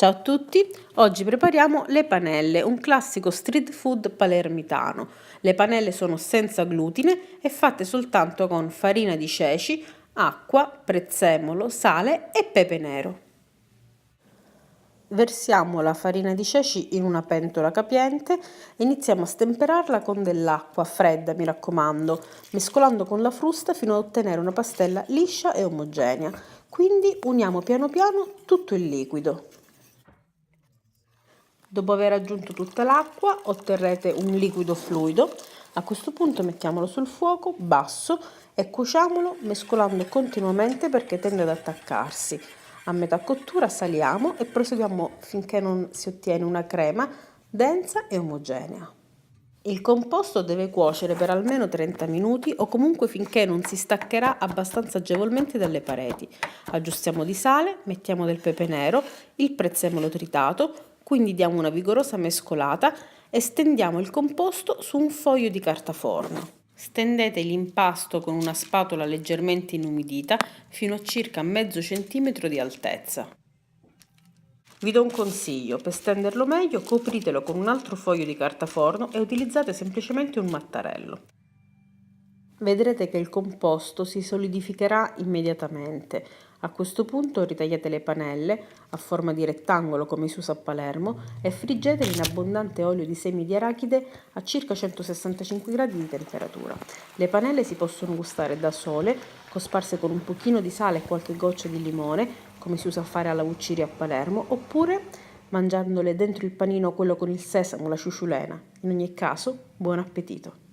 Ciao a tutti, oggi prepariamo le panelle, un classico street food palermitano. Le panelle sono senza glutine e fatte soltanto con farina di ceci, acqua, prezzemolo, sale e pepe nero. Versiamo la farina di ceci in una pentola capiente e iniziamo a stemperarla con dell'acqua fredda, mi raccomando, mescolando con la frusta fino ad ottenere una pastella liscia e omogenea. Quindi uniamo piano piano tutto il liquido. Dopo aver aggiunto tutta l'acqua otterrete un liquido fluido. A questo punto mettiamolo sul fuoco basso e cuociamolo mescolando continuamente perché tende ad attaccarsi. A metà cottura saliamo e proseguiamo finché non si ottiene una crema densa e omogenea. Il composto deve cuocere per almeno 30 minuti o comunque finché non si staccherà abbastanza agevolmente dalle pareti. Aggiustiamo di sale, mettiamo del pepe nero, il prezzemolo tritato, quindi diamo una vigorosa mescolata e stendiamo il composto su un foglio di carta forno. Stendete l'impasto con una spatola leggermente inumidita fino a circa mezzo centimetro di altezza. Vi do un consiglio: per stenderlo meglio copritelo con un altro foglio di carta forno e utilizzate semplicemente un mattarello. Vedrete che il composto si solidificherà immediatamente. A questo punto ritagliate le panelle a forma di rettangolo come si usa a Palermo e friggetele in abbondante olio di semi di arachide a circa 165 gradi di temperatura. Le panelle si possono gustare da sole, cosparse con un pochino di sale e qualche goccia di limone, come si usa a fare alla Vucciri a Palermo, oppure mangiandole dentro il panino quello con il sesamo, la ciuciulena. In ogni caso, buon appetito!